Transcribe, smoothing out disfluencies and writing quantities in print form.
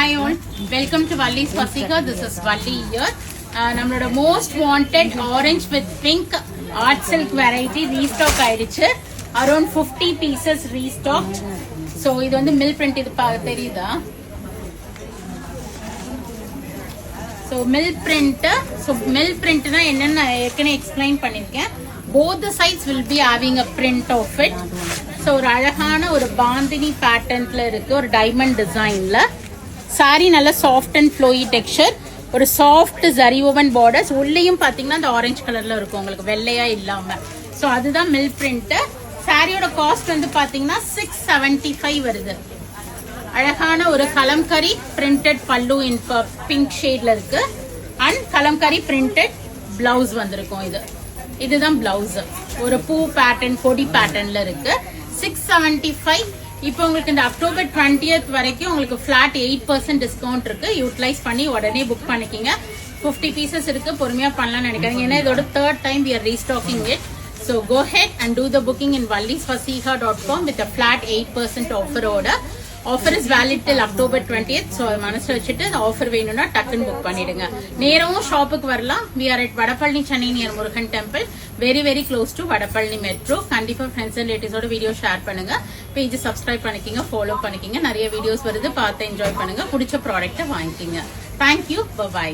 Hi all, welcome to Valli's Fasika. This is Valli here. நம்மளோட most wanted orange with pink art silk variety restock ஆயிடுச்சு. Around 50 pieces restocked. So இது வந்து mill print இது தெரியுதா? So mill print na என்னன்னு ஏற்கனவே explain பண்ணிருக்கேன். Both the sides will be having a print of it. So ஒரு அழகான ஒரு பாந்தினி பேட்டர்ன்ல இருக்கு, ஒரு டைமண்ட் டிசைன்ல. சாரி நல்ல சாஃப்ட் அண்ட் ஃப்ளோயி டெக்ஸ்சர், ஒரு சாஃப்ட் ஜரி ஓவன் பார்டர்ஸ். உள்ளேயும் பாத்தீங்கன்னா அந்த ஆரஞ்சு கலர்ல இருக்கும், உங்களுக்கு வெள்ளையா இல்லாம. ஸோ அதுதான் மில் பிரிண்ட். சாரியோட காஸ்ட் வந்து பாத்தீங்கன்னா 675 வருது. அழகான ஒரு கலம்கரி பிரிண்டட் பல்லு இன் பிங்க் ஷேட்ல இருக்கு அண்ட் கலம்கரி பிரிண்டட் பிளவுஸ் வந்திருக்கும். இதுதான் பிளவுஸ், ஒரு பூ பேட்டர்ன் கொடி பேட்டர்ன்ல இருக்கு. 675. இப்போ உங்களுக்கு இந்த அக்டோபர் 20th வரைக்கும் உங்களுக்கு ஃபிளாட் 8% டிஸ்கவுண்ட் இருக்கு. யூட்டிலைஸ் பண்ணி உடனே புக் பண்ணிக்கிங்க. 50 பீசஸ் இருக்கு, பொறுமையா பண்ணலாம்னு நினைக்கிறீங்க. ஏன்னா இதோட 3rd time we are restocking it. So go ahead and do the booking in vallisfasika.com with a flat 8% offer order. Offer is valid till October 20th. So மனசுல வச்சுட்டு இந்த ஆஃபர் வேணும்னா டக்குன்னு புக் பண்ணிடுங்க. நேரமும் ஷாப்புக்கு வரலாம். We are at Vadapalani Chennai near Murugan temple, very close to Vadapalani metro. கண்டிப்பா ஃப்ரெண்ட்ஸ் அண்ட் ரிலேட்டிவ்ஸோட வீடியோ ஷேர் பண்ணுங்க. பேஜ் சப்ஸ்கிரைப் பண்ணிக்கிங்க, ஃபாலோ பண்ணிக்கிங்க. நிறைய வீடியோஸ் வருது, பார்த்து என்ஜாய் பண்ணுங்க. பிடிச்ச ப்ராடக்ட்டை வாங்கிக்கிங்க. Thank you, by.